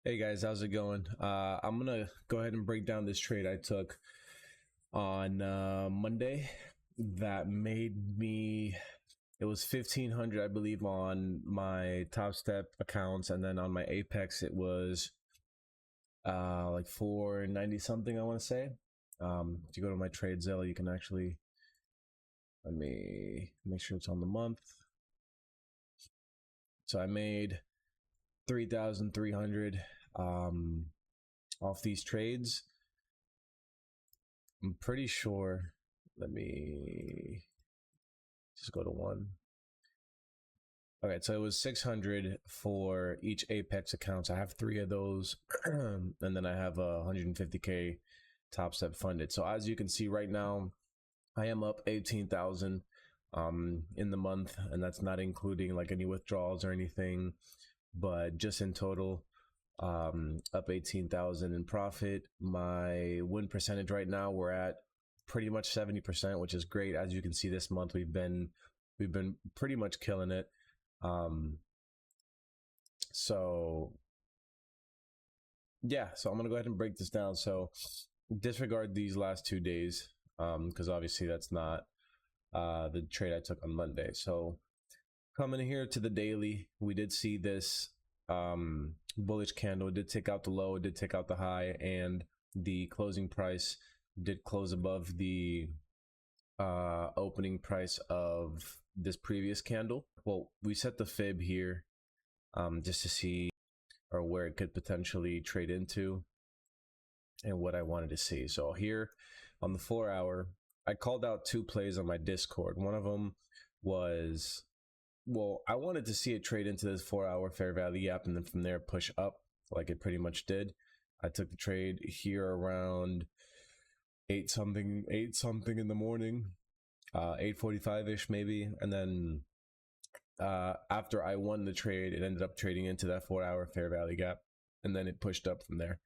Hey guys, how's it going? I'm gonna go ahead and break down this trade I took on Monday that made me. It was 1,500, I believe, on my Top Step accounts, and then on my Apex it was like 490 something. I want to say. If you go to my TradeZilla, you can actually let me make sure it's on the month. So I made 3,300 off these trades. I'm pretty sure. Let me just go to one. Okay, so it was 600 for each Apex accounts. I have three of those, and then I have 150K Top Step funded. So as you can see right now, I am up 18,000 in the month, and that's not including like any withdrawals or anything, but just in total, up 18,000 in profit. My win percentage right now, we're at pretty much 70%, which is great. As you can see, this month we've been pretty much killing it. So yeah, so I'm gonna go ahead and break this down. So disregard these last 2 days, because obviously that's not the trade I took on Monday. So coming here to the daily, we did see this bullish candle. It did take out the low, it did take out the high, and the closing price did close above the opening price of this previous candle. Well, we set the fib here just to see or where it could potentially trade into and what I wanted to see. So here on the 4 hour, I called out two plays on my Discord. One of them was, well, I wanted to see it trade into this 4 hour fair value gap and then from there push up like it pretty much did. I took the trade here around 8 something in the morning, 8:45 ish maybe, and then after I won the trade, it ended up trading into that 4 hour fair value gap, and then it pushed up from there.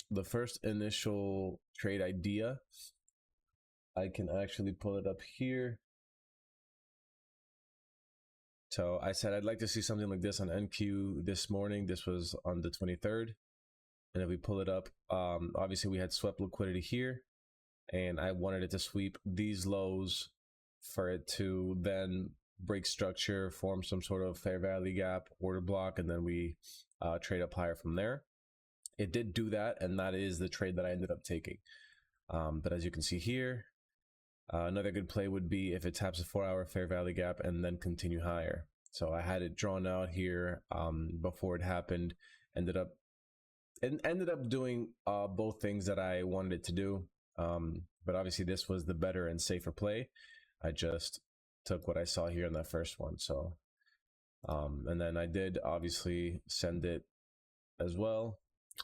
The first initial trade idea, I can actually pull it up here. So I said I'd like to see something like this on NQ this morning. This was on the 23rd. And if we pull it up, obviously we had swept liquidity here, and I wanted it to sweep these lows for it to then break structure, form some sort of fair value gap, order block, and then we trade up higher from there. It did do that, and that is the trade that I ended up taking. But as you can see here, another good play would be if it taps a 4 hour fair value gap and then continue higher. So I had it drawn out here before it happened. Ended up doing both things that I wanted it to do. But obviously this was the better and safer play. I just took what I saw here in that first one. So, and then I did obviously send it as well.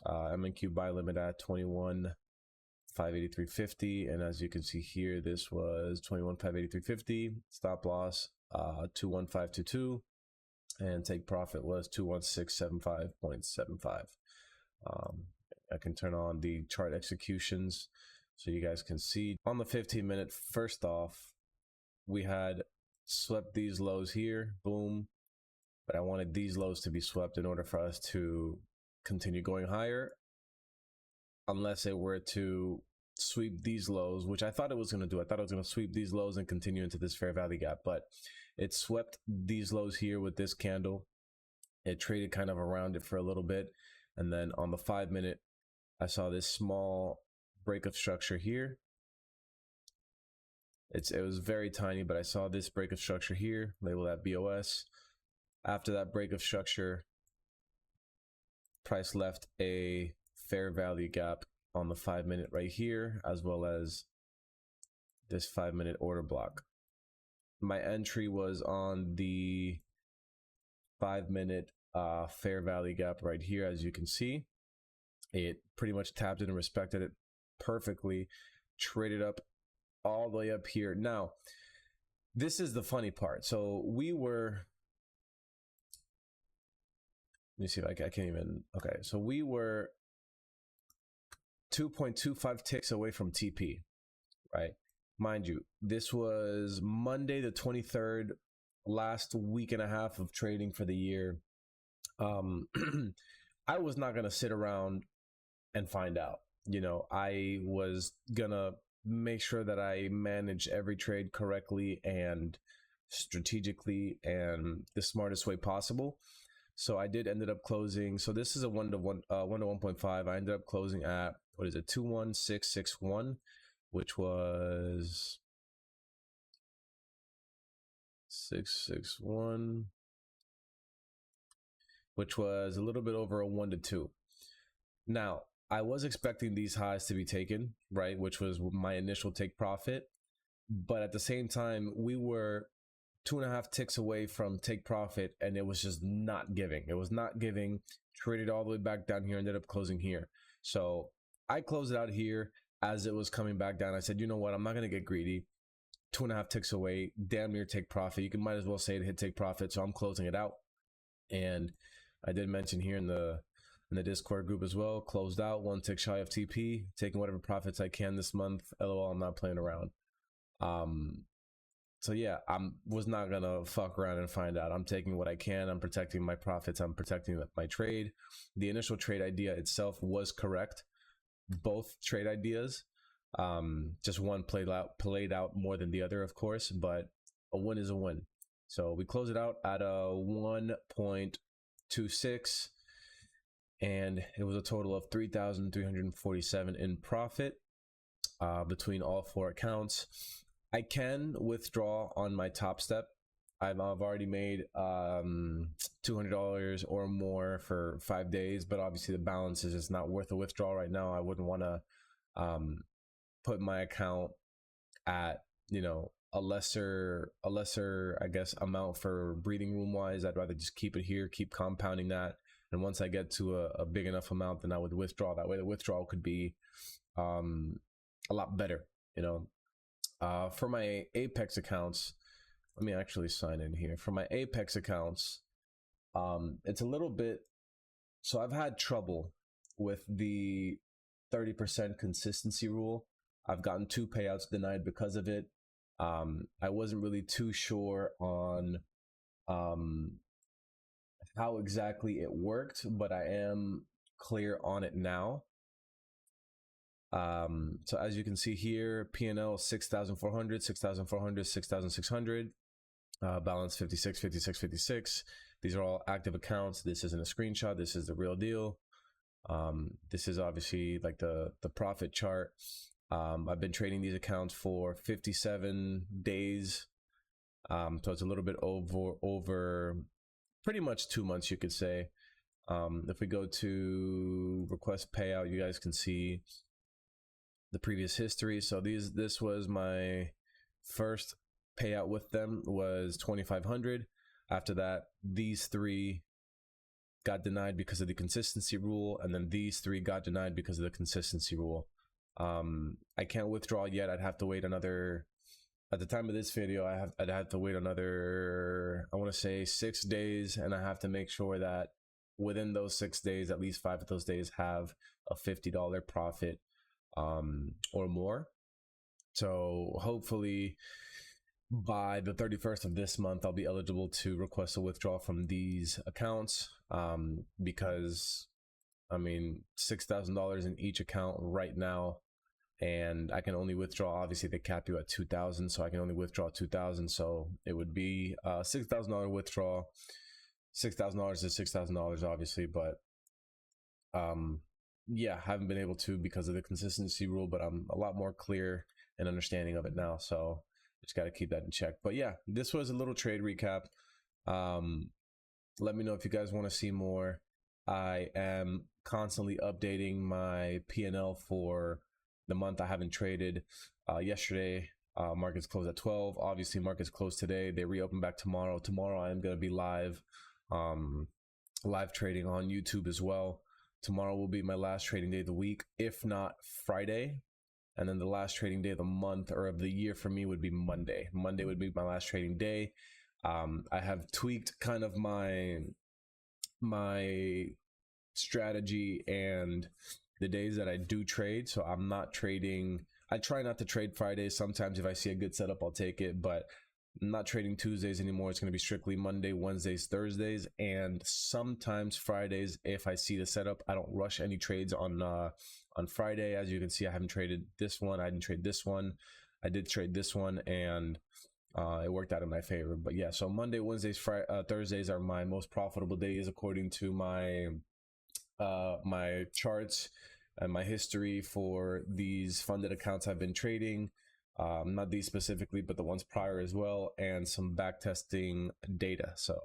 MNQ buy limit at 21,583.50, and as you can see here, this was 21,583.50. Stop loss 21522, and take profit was 21675.75. I can turn on the chart executions so you guys can see on the 15-minute. First off, we had swept these lows here, boom, but I wanted these lows to be swept in order for us to continue going higher, unless it were to sweep these lows, which I thought it was going to do. I thought it was going to sweep these lows and continue into this fair value gap, but it swept these lows here with this candle. It traded kind of around it for a little bit, and then on the 5-minute, I saw this small break of structure here. It was very tiny, but I saw this break of structure here, label that BOS. After that break of structure, price left a fair value gap on the 5-minute right here, as well as this 5-minute order block. My entry was on the 5-minute fair value gap right here. As you can see, it pretty much tapped it and respected it perfectly, traded up all the way up here. Now, this is the funny part. So we were, let me see if I can't even, okay, so we were 2.25 ticks away from TP, right? Mind you, this was Monday the 23rd, last week and a half of trading for the year. I was not going to sit around and find out. You know, I was going to make sure that I managed every trade correctly and strategically and the smartest way possible. So I did ended up closing. So this is a 1 to 1.5. I ended up closing at, what is it, 21661, which was 661, which was a little bit over a 1 to 2. Now, I was expecting these highs to be taken, right, which was my initial take profit. But at the same time, we were 2.5 ticks away from take profit, and it was just not giving. It was not giving. Traded all the way back down here, ended up closing here. So I closed it out here as it was coming back down. I said, you know what, I'm not going to get greedy. 2.5 ticks away, damn near take profit. You might as well say it hit take profit. So I'm closing it out. And I did mention here in the Discord group as well, closed out 1 tick shy of TP, taking whatever profits I can this month. LOL, I'm not playing around. So yeah, was not gonna fuck around and find out. I'm taking what I can. I'm protecting my profits. I'm protecting my trade. The initial trade idea itself was correct. Both trade ideas, just one played out more than the other, of course, but a win is a win. So we close it out at a 1.26, and it was a total of 3,347 in profit between all 4 accounts. I can withdraw on my top step. I've already made $200 or more for 5 days, but obviously the balance is just not worth a withdrawal right now. I wouldn't want to put my account at, you know, a lesser I guess amount for breathing room wise. I'd rather just keep it here, keep compounding that, and once I get to a big enough amount, then I would withdraw. That way the withdrawal could be a lot better, you know. For my Apex accounts, let me actually sign in here. For my Apex accounts, it's a little bit, so I've had trouble with the 30% consistency rule. I've gotten 2 payouts denied because of it. I wasn't really too sure on how exactly it worked, but I am clear on it now. So as you can see here, P&L 6,400, 6,400, 6,600, balance 56, 56, 56. These are all active accounts. This isn't a screenshot. This is the real deal. This is obviously like the profit chart. I've been trading these accounts for 57 days. So it's a little bit over pretty much 2 months, you could say. If we go to request payout, you guys can see the previous history. So this was my first payout with them, was 2,500. After that, these 3 got denied because of the consistency rule, and then these 3 got denied because of the consistency rule. I can't withdraw yet. I'd have to wait another, at the time of this video, I'd have to wait another, I want to say 6 days, and I have to make sure that within those 6 days, at least 5 of those days have a $50 profit or more. So hopefully by the 31st of this month, I'll be eligible to request a withdrawal from these accounts, because I mean, $6,000 in each account right now, and I can only withdraw, obviously they cap you at 2,000, so I can only withdraw 2,000. So it would be a $6,000 withdrawal. $6,000 is $6,000 obviously, but yeah, haven't been able to because of the consistency rule, but I'm a lot more clear and understanding of it now, so just got to keep that in check. But yeah, this was a little trade recap. Let me know if you guys want to see more. I am constantly updating my P&L for the month I haven't traded. Yesterday, markets closed at 12. Obviously, markets closed today. They reopen back tomorrow. Tomorrow, I am going to be live trading on YouTube as well. Tomorrow will be my last trading day of the week, if not Friday. And then the last trading day of the month or of the year for me would be Monday. Monday would be my last trading day. I have tweaked kind of my strategy and the days that I do trade. So I'm not trading. I try not to trade Fridays. Sometimes if I see a good setup, I'll take it. But I'm not trading Tuesdays anymore. It's going to be strictly Monday, Wednesdays, Thursdays, and sometimes Fridays if I see the setup. I don't rush any trades on Friday. As you can see, I haven't traded this one. I didn't trade this one. I did trade this one, and it worked out in my favor. But yeah, so Monday, Wednesdays, Thursdays are my most profitable days according to my my charts and my history for these funded accounts I've been trading. Not these specifically, but the ones prior as well, and some back testing data. So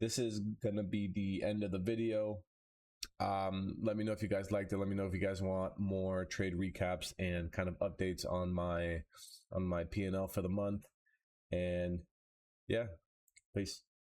this is gonna be the end of the video. Let me know if you guys liked it. Let me know if you guys want more trade recaps and kind of updates on my P&L for the month. And yeah, peace.